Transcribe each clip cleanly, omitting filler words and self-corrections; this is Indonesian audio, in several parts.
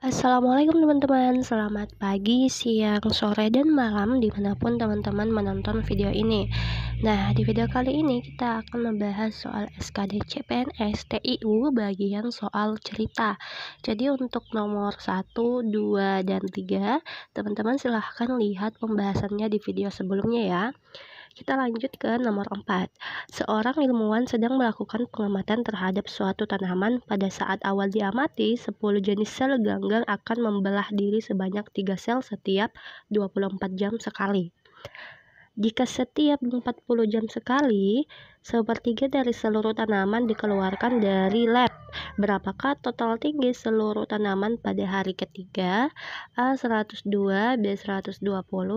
Assalamualaikum teman-teman, selamat pagi, siang, sore, dan malam dimanapun teman-teman menonton video ini. Nah, di video kali ini kita akan membahas soal SKD CPNS TIU bagian soal cerita. Jadi untuk nomor 1, 2, dan 3, teman-teman silahkan lihat pembahasannya di video sebelumnya ya. Kita lanjut ke nomor 4. Seorang ilmuwan sedang melakukan pengamatan terhadap suatu tanaman. Pada saat awal diamati, 10 jenis sel ganggang akan membelah diri sebanyak 3 sel setiap 24 jam sekali. Jika setiap 40 jam sekali, sepertiga dari seluruh tanaman dikeluarkan dari lab. Berapakah total tinggi seluruh tanaman pada hari ketiga? A 102, B 120,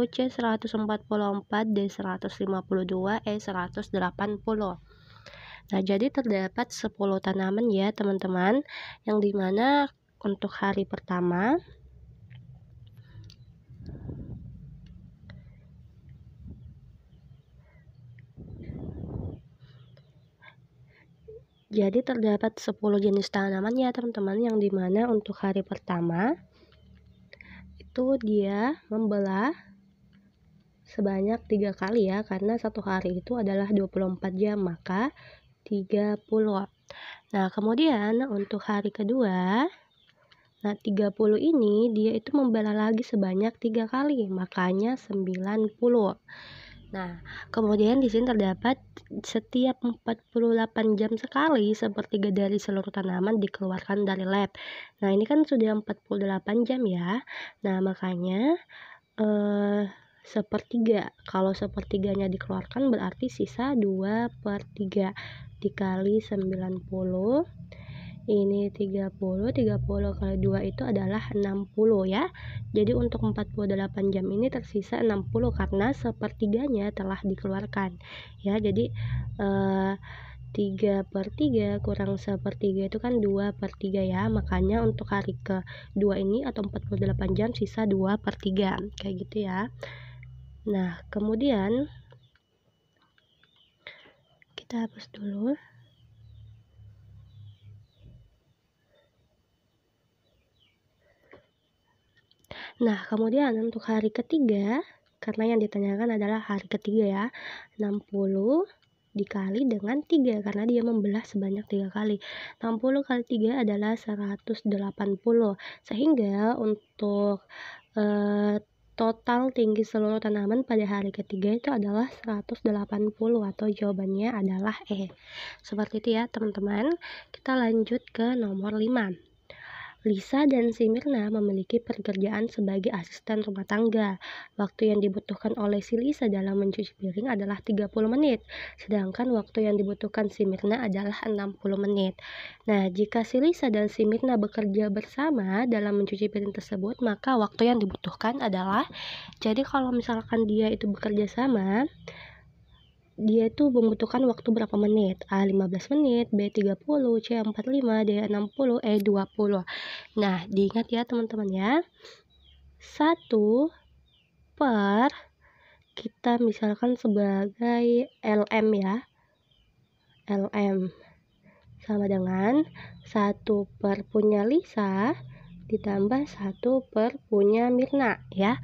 C 144, D 152, E 180. Nah, jadi terdapat 10 tanaman ya teman-teman, yang dimana untuk hari pertama terdapat 10 jenis tanaman ya teman-teman, yang dimana untuk hari pertama itu dia membelah sebanyak 3 kali ya, karena satu hari itu adalah 24 jam, maka 30. Nah, kemudian untuk hari kedua, 30 ini dia itu membelah lagi sebanyak 3 kali, makanya 90. Nah, kemudian di sini terdapat setiap 48 jam sekali sepertiga dari seluruh tanaman dikeluarkan dari lab. Nah, ini kan sudah 48 jam ya. Nah, makanya sepertiga. Kalau sepertiganya dikeluarkan berarti sisa 2/3 dikali 90. Ini 30 kali 2 itu adalah 60 ya. Jadi untuk 48 jam ini tersisa 60 karena sepertiganya telah dikeluarkan ya. Jadi 3/3 kurang sepertiga itu kan 2/3 ya. Makanya untuk hari kedua ini atau 48 jam sisa 2/3 kayak gitu ya. Nah, kemudian kita hapus dulu. Nah, kemudian untuk hari ketiga, karena yang ditanyakan adalah hari ketiga ya, 60 dikali dengan 3, karena dia membelah sebanyak 3 kali. 60 kali 3 adalah 180. Sehingga untuk total tinggi seluruh tanaman pada hari ketiga itu adalah 180, atau jawabannya adalah E. Seperti itu ya teman-teman. Kita lanjut ke nomor 5. Lisa dan si Mirna memiliki pekerjaan sebagai asisten rumah tangga. Waktu yang dibutuhkan oleh si Lisa dalam mencuci piring adalah 30 menit, sedangkan waktu yang dibutuhkan si Mirna adalah 60 menit. Nah, jika si Lisa dan si Mirna bekerja bersama dalam mencuci piring tersebut, maka waktu yang dibutuhkan adalah, jadi kalau misalkan dia itu bekerja sama, dia itu membutuhkan waktu berapa menit? A 15 menit, B 30, C 45, D 60, E 20. Nah, diingat ya teman-teman ya. 1 per kita misalkan sebagai LM ya. LM sama dengan 1 per punya Lisa ditambah 1 per punya Mirna ya.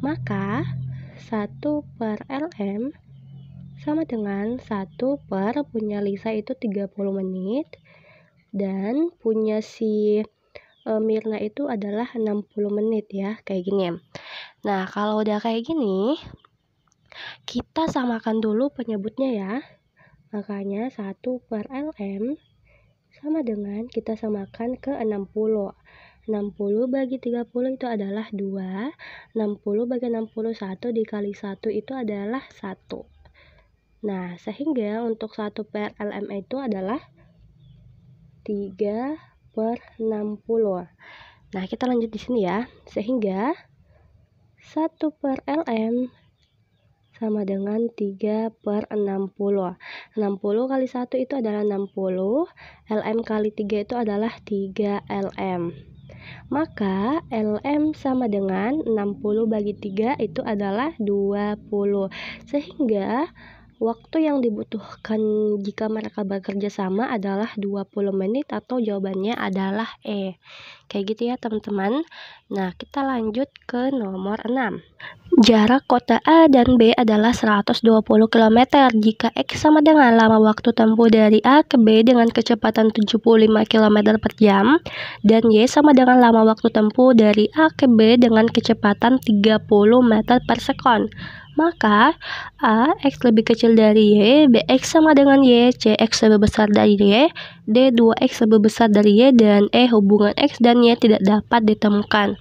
Maka 1 per LM sama dengan 1 per punya Lisa itu 30 menit, dan punya si Mirna itu adalah 60 menit ya, kayak gini. Nah, kalau udah kayak gini, kita samakan dulu penyebutnya ya. Makanya 1 per LM sama dengan kita samakan ke 60. 60 bagi 30 itu adalah 2. 60 bagi 61 dikali 1 itu adalah 1. Nah, sehingga untuk 1 per LM itu adalah 3/60. Nah, kita lanjut di sini ya. Sehingga 1 per LM sama dengan 3/60. 60 kali 1 itu adalah 60. LM kali 3 itu adalah 3 LM. Maka LM sama dengan 60 bagi 3 itu adalah 20. Sehingga waktu yang dibutuhkan jika mereka bekerja sama adalah 20 menit atau jawabannya adalah E. Kayak gitu ya teman-teman. Nah, kita lanjut ke nomor 6. Jarak kota A dan B adalah 120 km. Jika X sama dengan lama waktu tempuh dari A ke B dengan kecepatan 75 km per jam, dan Y sama dengan lama waktu tempuh dari A ke B dengan kecepatan 30 meter per sekon. Maka A, X lebih kecil dari Y, B, X sama dengan Y, C, X lebih besar dari Y, D, 2X lebih besar dari Y, dan E, hubungan X dan Y tidak dapat ditemukan.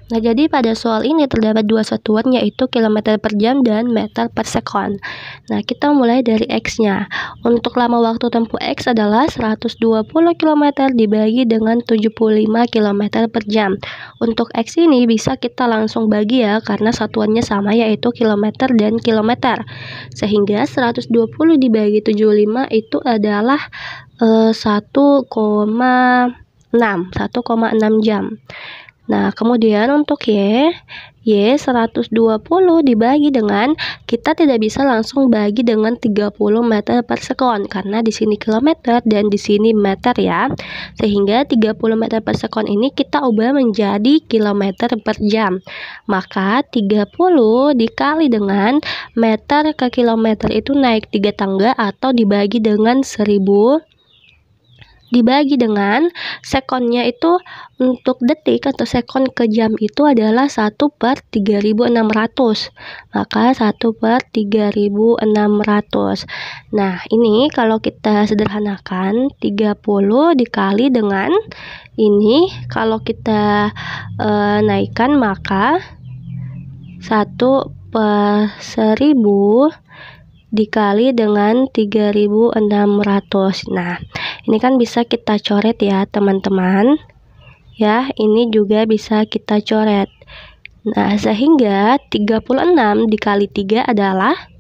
Nah, jadi pada soal ini terdapat dua satuan yaitu km per jam dan meter per sekon. Nah, kita mulai dari X-nya. Untuk lama waktu tempuh X adalah 120 km dibagi dengan 75 km per jam. Untuk X ini bisa kita langsung bagi ya, karena satuannya sama yaitu kilometer dan kilometer. Sehingga 120 dibagi 75 itu adalah 1,6 jam. Nah, kemudian untuk Y 120 dibagi dengan, kita tidak bisa langsung bagi dengan 30 meter per sekon karena di sini kilometer dan di sini meter ya. Sehingga 30 meter per sekon ini kita ubah menjadi kilometer per jam. Maka 30 dikali dengan meter ke kilometer itu naik 3 tangga atau dibagi dengan 1000. Dibagi dengan sekonnya itu untuk detik atau sekon ke jam itu adalah 1/3600. Maka 1/3600. Nah, ini kalau kita sederhanakan 30 dikali dengan ini, kalau kita naikkan maka 1/1000 dikali dengan 3600. Nah, ini kan bisa kita coret ya teman-teman. Ya, ini juga bisa kita coret. Nah, sehingga 36 dikali 3 adalah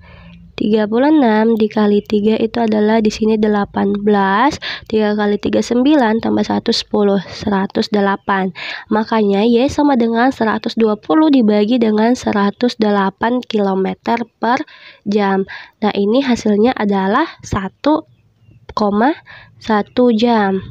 36 dikali 3 itu adalah di sini 18, 3 kali 3 9, tambah 1 10, 108. Makanya Y sama dengan 120 dibagi dengan 108 km per jam. Nah, ini hasilnya adalah 1,1 jam.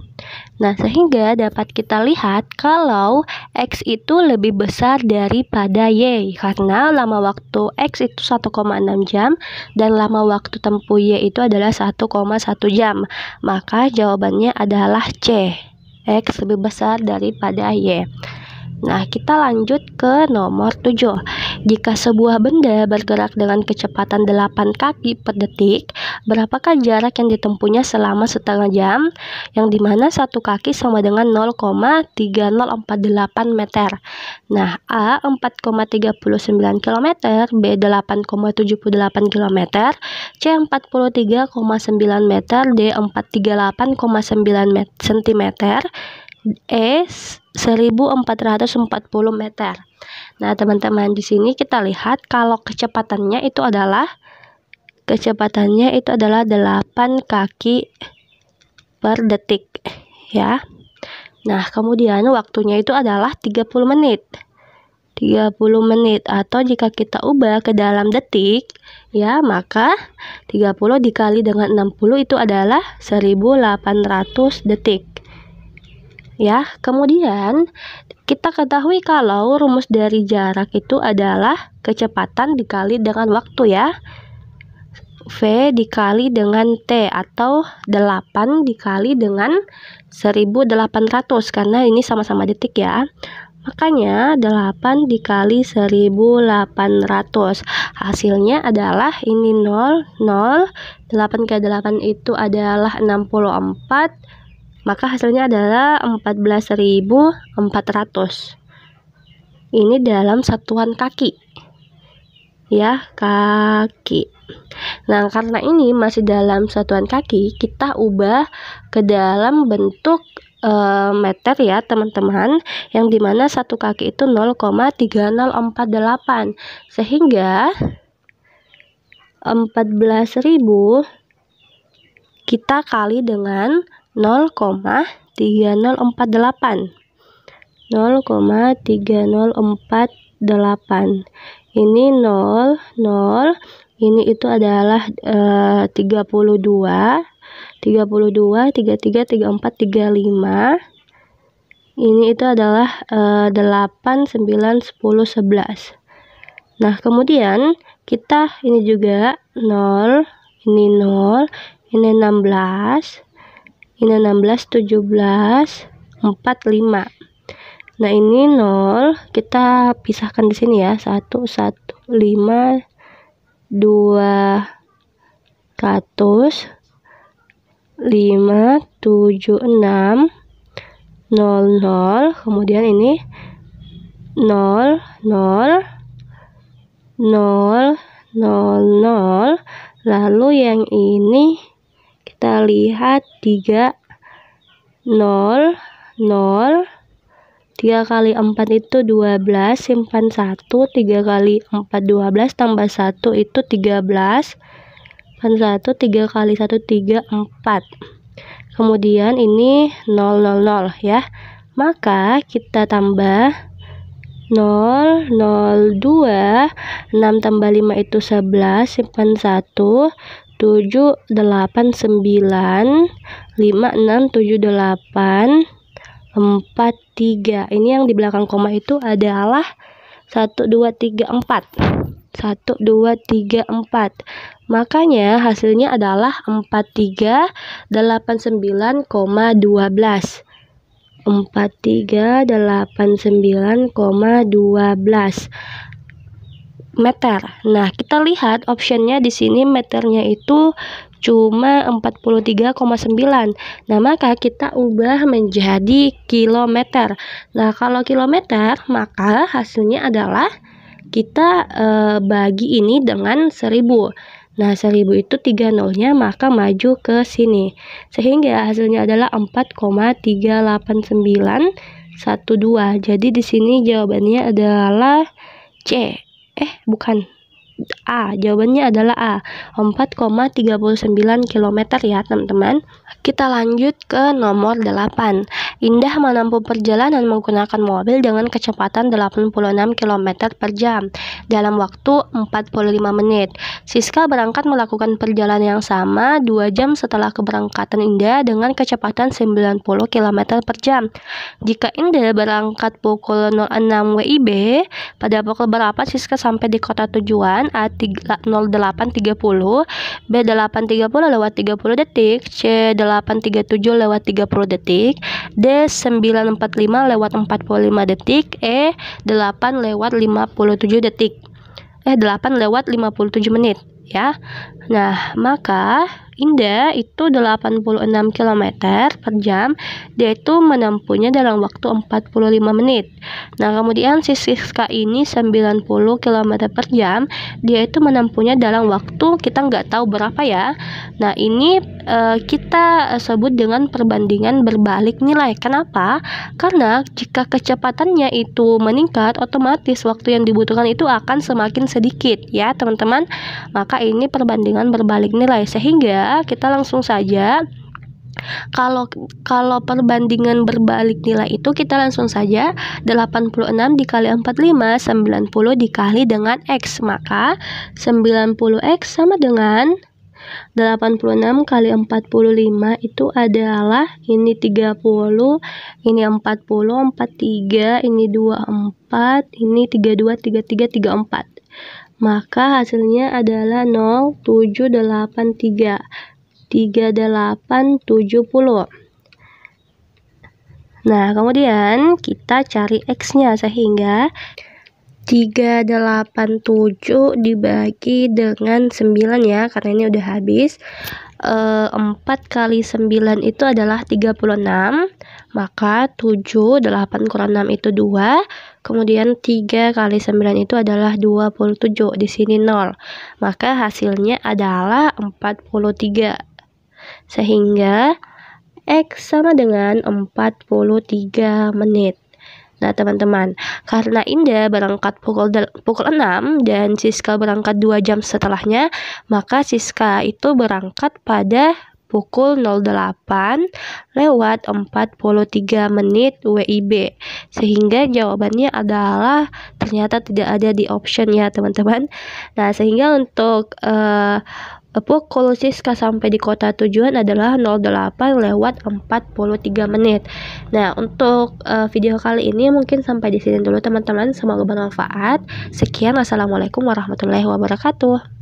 Nah, sehingga dapat kita lihat kalau X itu lebih besar daripada Y karena lama waktu X itu 1,6 jam dan lama waktu tempuh Y itu adalah 1,1 jam. Maka jawabannya adalah C. X lebih besar daripada Y. Nah, kita lanjut ke nomor 7. Jika sebuah benda bergerak dengan kecepatan 8 kaki per detik, berapakah jarak yang ditempuhnya selama setengah jam? Yang dimana satu kaki sama dengan 0,3048 meter. Nah, A 4,39 km, B 8,78 km, C 43,9 meter, D 438,9 cm, E 1440 meter. Nah, teman-teman, di sini kita lihat kalau kecepatannya itu adalah 8 kaki per detik ya. Nah, kemudian waktunya itu adalah 30 menit. 30 menit atau jika kita ubah ke dalam detik ya, maka 30 dikali dengan 60 itu adalah 1800 detik. Ya, kemudian kita ketahui kalau rumus dari jarak itu adalah kecepatan dikali dengan waktu ya. V dikali dengan T atau 8 dikali dengan 1800 karena ini sama-sama detik ya. Makanya 8 dikali 1800. Hasilnya adalah ini 0, 0. 8 kali 8 itu adalah 64. Maka hasilnya adalah 14.400. Ini dalam satuan kaki. Ya, kaki. Nah, karena ini masih dalam satuan kaki, kita ubah ke dalam bentuk meter ya, teman-teman. Yang dimana satu kaki itu 0,3048. Sehingga 14.000 kita kali dengan 0,3048. 0,3048. Ini 0, 0, ini itu adalah 32, 33, 34, 35. Ini itu adalah 8, 9, 10, 11. Nah, kemudian kita ini juga 0, ini 0, ini 16, ini 16, 17, 4, 5. Nah, ini 0, kita pisahkan di sini ya. 1, 1, 5, 2, 100, 5, 7, 6, 0, 0. Kemudian ini 0, 0, 0, 0, 0. Lalu yang ini kita lihat 3, 0, 0. 3 kali 4 itu 12, simpan 1, 3 kali 4 12, tambah 1 itu 13, simpan 1, 3 kali 1 3, 4. Kemudian ini 0, 0, 0 ya. Maka kita tambah 0, 0, 2, 6 tambah 5 itu 11, simpan 1, 7, 8, 9, 5, 6, 7, 8, 4, 3. Ini yang di belakang koma itu adalah 1, 2, 3, 4. 1, 2, 3, 4. Makanya hasilnya adalah 4389,12. 4389,12 meter. Nah, kita lihat optionnya di sini meternya itu cuma 43,9. Nah, maka kita ubah menjadi kilometer. Nah, kalau kilometer, maka hasilnya adalah kita bagi ini dengan 1000. Nah, 1000 itu 3 nolnya, maka maju ke sini. Sehingga hasilnya adalah 4,38912. Jadi di sini jawabannya adalah C. Bukan. A. Jawabannya adalah A. 4,39 km ya, teman-teman. Kita lanjut ke nomor 8. Indah menempuh perjalanan menggunakan mobil dengan kecepatan 86 km per jam dalam waktu 45 menit. Siska berangkat melakukan perjalanan yang sama 2 jam setelah keberangkatan Indah dengan kecepatan 90 km per jam. Jika Indah berangkat pukul 06 WIB, pada pukul berapa Siska sampai di kota tujuan? A. 08.30, B. 8.30 lewat 30 detik, C. 8.37 lewat 30 detik, D. 9.45 lewat 45 detik, E. 8 lewat 57 detik. 8 lewat 57 menit ya. Nah, maka Indah itu 86 km per jam, dia itu menempuhnya dalam waktu 45 menit. Nah, kemudian si Siska ini 90 km per jam, dia itu menempuhnya dalam waktu kita nggak tahu berapa ya. Nah, ini kita sebut dengan perbandingan berbalik nilai. Kenapa? Karena jika kecepatannya itu meningkat, otomatis waktu yang dibutuhkan itu akan semakin sedikit ya, teman-teman. Maka ini perbandingan berbalik nilai, sehingga kita langsung saja kalau perbandingan berbalik nilai itu kita langsung saja 86 dikali 45, 90 dikali dengan X. Maka 90X sama dengan 86 kali 45 itu adalah ini 30, ini 40, 43, ini 24, ini 32, 33, 34. Maka hasilnya adalah 0783 3870. Nah, kemudian kita cari X-nya, sehingga 387 dibagi dengan 9 ya, karena ini udah habis. 4 kali 9 itu adalah 36, maka 7, 8 kurang 6 itu 2, kemudian 3 kali 9 itu adalah 27, di sini 0, maka hasilnya adalah 43, sehingga X sama dengan 43 menit. Nah, teman-teman, karena Indah berangkat pukul 6 dan Siska berangkat 2 jam setelahnya, maka Siska itu berangkat pada pukul 08 lewat 43 menit WIB. Sehingga jawabannya adalah ternyata tidak ada di option ya teman-teman. Nah, sehingga untuk pukul Siska sampai di kota tujuan adalah 08 lewat 43 menit. Nah, untuk video kali ini mungkin sampai di sini dulu teman-teman. Semoga bermanfaat. Sekian, wassalamualaikum warahmatullahi wabarakatuh.